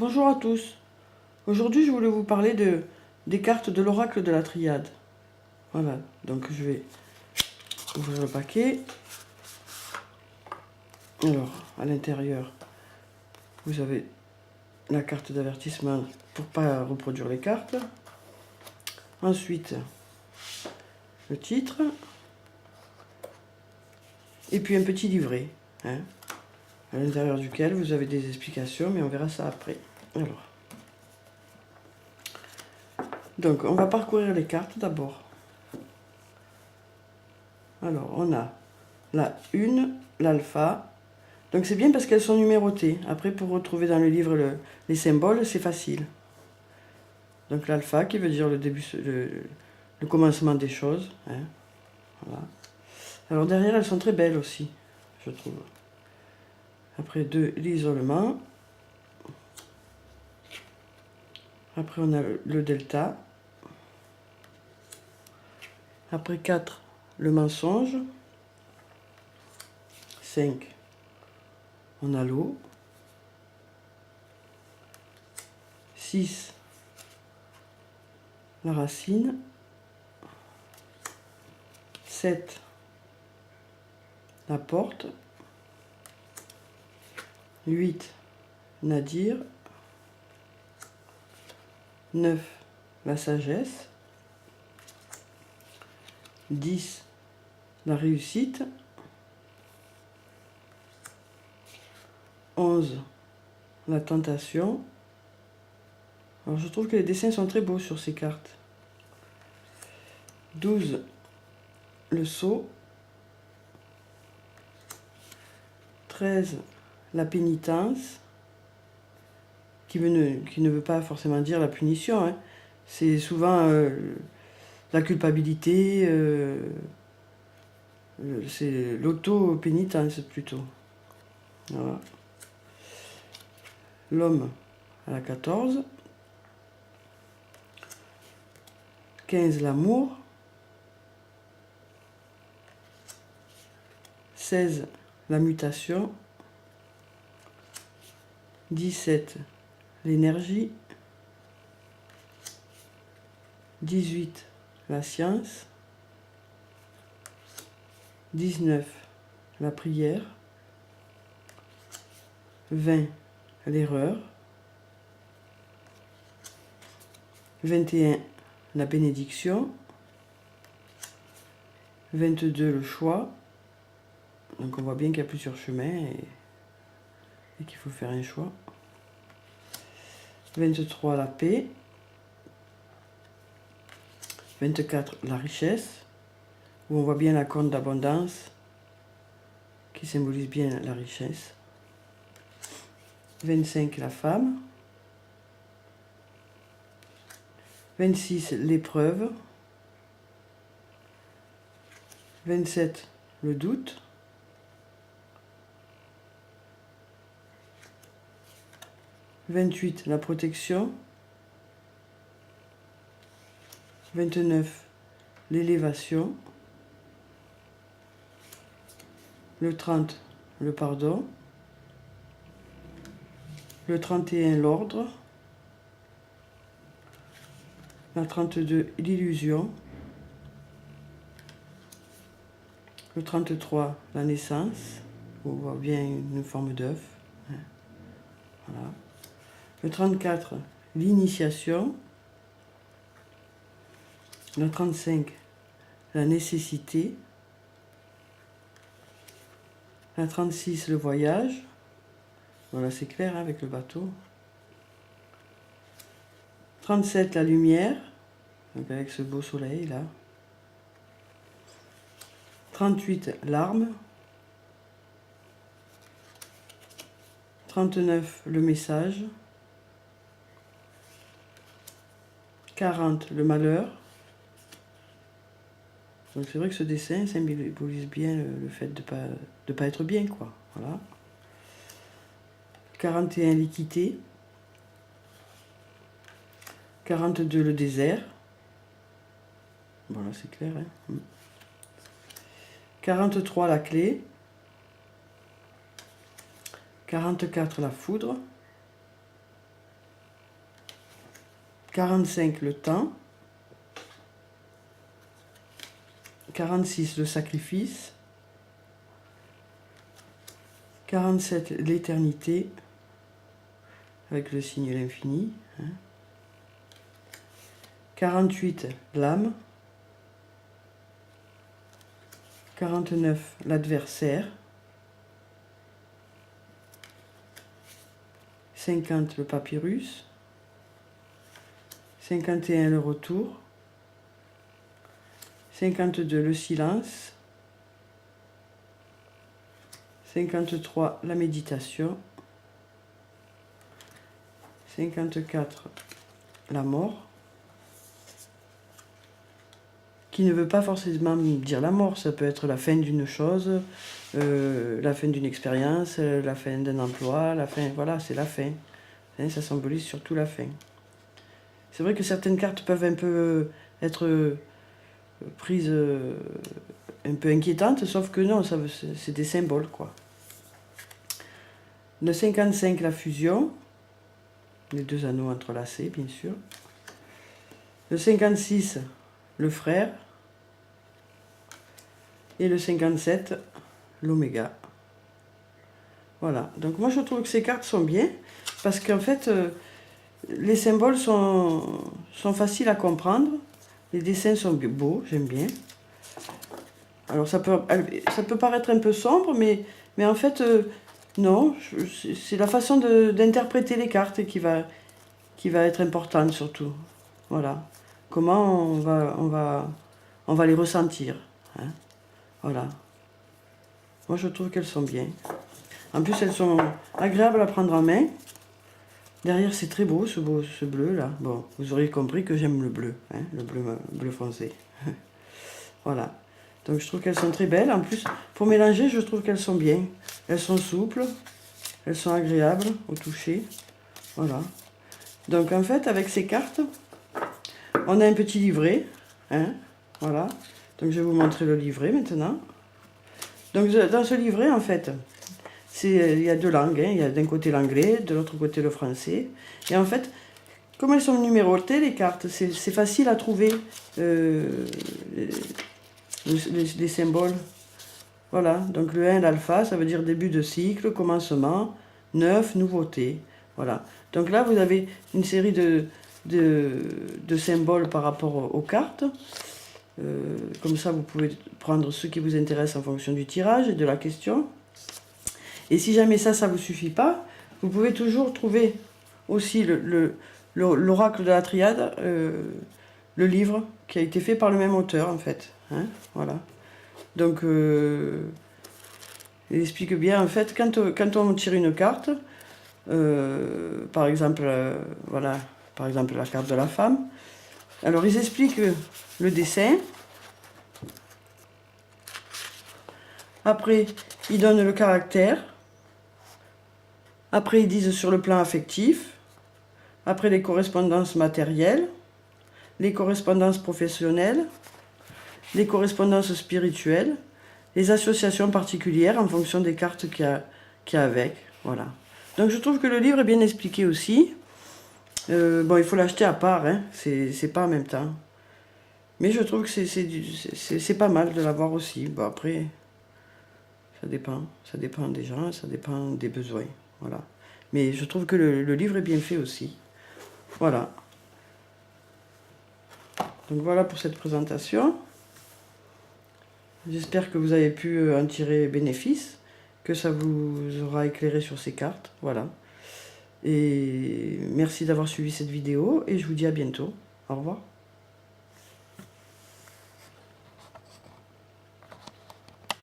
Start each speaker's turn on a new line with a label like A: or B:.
A: Bonjour à tous. Aujourd'hui, je voulais vous parler des cartes de l'oracle de la Triade. Voilà, donc je vais ouvrir le paquet. Alors, à l'intérieur, vous avez la carte d'avertissement pour ne pas reproduire les cartes. Ensuite, le titre. Et puis un petit livret, hein, à l'intérieur duquel vous avez des explications, mais on verra ça après. Alors, donc, on va parcourir les cartes d'abord. Alors, on a la 1, l'alpha. Donc c'est bien parce qu'elles sont numérotées. Après, pour retrouver dans le livre les symboles, c'est facile. Donc l'alpha qui veut dire le début, le commencement des choses. Hein. Voilà. Alors derrière, elles sont très belles aussi, je trouve. Après 2, l'isolement. Après, on a le delta. Après 4, le mensonge. 5, on a l'eau. 6, la racine. 7, la porte. 8, Nadir. 9, la sagesse. 10, la réussite. 11, la tentation. Alors je trouve que les dessins sont très beaux sur ces cartes. 12, le sceau. 13, la pénitence, qui ne veut pas forcément dire la punition. Hein. C'est souvent la culpabilité, c'est l'auto-pénitence plutôt. Voilà. L'homme à la 14. 15, l'amour. 16, la mutation. 17, l'énergie. 18, la science. 19, la prière. 20, l'erreur. 21, la bénédiction. 22, le choix. Donc on voit bien qu'il y a plusieurs chemins et qu'il faut faire un choix. 23, la paix. 24, la richesse, où on voit bien la corne d'abondance qui symbolise bien la richesse. 25, la femme. 26, l'épreuve. 27, le doute. 28, la protection. 29, l'élévation. Le 30, le pardon. Le 31, l'ordre. La 32, l'illusion. Le 33, la naissance. On voit bien une forme d'œuf. Voilà. Le 34, l'initiation. Le 35, la nécessité. La 36, le voyage. Voilà, c'est clair hein, avec le bateau. 37, la lumière. Donc avec ce beau soleil là. 38, l'arme. 39, le message. 40, le malheur. Donc c'est vrai que ce dessin symbolise bien le fait de pas être bien, quoi. Voilà. 41, l'équité. 42, le désert. Voilà, c'est clair. Hein. 43, la clé. 44, la foudre. 45 le temps, 46 le sacrifice, 47 l'éternité, avec le signe l'infini, hein. 48 l'âme, 49 l'adversaire, 50 le papyrus, 51 le retour, 52 le silence, 53 la méditation, 54 la mort, qui ne veut pas forcément dire la mort, ça peut être la fin d'une chose, la fin d'une expérience, la fin d'un emploi, la fin, voilà, c'est la fin. Hein, ça symbolise surtout la fin. C'est vrai que certaines cartes peuvent un peu être prises un peu inquiétantes, sauf que non, c'est des symboles, quoi. Le 55, la fusion, les deux anneaux entrelacés, bien sûr. Le 56, le frère. Et le 57, l'oméga. Voilà, donc moi je trouve que ces cartes sont bien, parce qu'en fait, les symboles sont faciles à comprendre, les dessins sont beaux, j'aime bien. Alors ça peut paraître un peu sombre, mais en fait, non, c'est la façon d'interpréter les cartes qui va être importante surtout. Voilà, comment on va les ressentir, hein. Voilà. Moi, je trouve qu'elles sont bien. En plus, elles sont agréables à prendre en main. Derrière, c'est très beau, ce bleu-là. Bon, vous aurez compris que j'aime le bleu, hein, le bleu foncé. Voilà. Donc, je trouve qu'elles sont très belles. En plus, pour mélanger, je trouve qu'elles sont bien. Elles sont souples. Elles sont agréables au toucher. Voilà. Donc, en fait, avec ces cartes, on a un petit livret. Hein, voilà. Donc, je vais vous montrer le livret maintenant. Donc, dans ce livret, en fait, il y a deux langues. Hein. Il y a d'un côté l'anglais, de l'autre côté le français. Et en fait, comme elles sont numérotées, les cartes, c'est facile à trouver les symboles. Voilà. Donc, le 1, l'alpha, ça veut dire début de cycle, commencement, 9, nouveauté. Voilà. Donc là, vous avez une série de symboles par rapport aux cartes. Comme ça, vous pouvez prendre ceux qui vous intéressent en fonction du tirage et de la question. Et si jamais ça ne vous suffit pas, vous pouvez toujours trouver aussi l'oracle de la triade, le livre qui a été fait par le même auteur, en fait. Hein, voilà. Donc, il explique bien, en fait, quand on tire une carte, par exemple, voilà, par exemple la carte de la femme, alors ils expliquent le dessin. Après, ils donnent le caractère. Après, ils disent sur le plan affectif. Après, les correspondances matérielles. Les correspondances professionnelles. Les correspondances spirituelles. Les associations particulières en fonction des cartes qu'il y a avec. Voilà. Donc, je trouve que le livre est bien expliqué aussi. Bon, il faut l'acheter à part, hein. C'est pas en même temps. Mais je trouve que c'est pas mal de l'avoir aussi. Bon, après, ça dépend des gens, ça dépend des besoins. Voilà. Mais je trouve que le livre est bien fait aussi. Voilà. Donc voilà pour cette présentation. J'espère que vous avez pu en tirer bénéfice, que ça vous aura éclairé sur ces cartes. Voilà. Et merci d'avoir suivi cette vidéo et je vous dis à bientôt. Au revoir.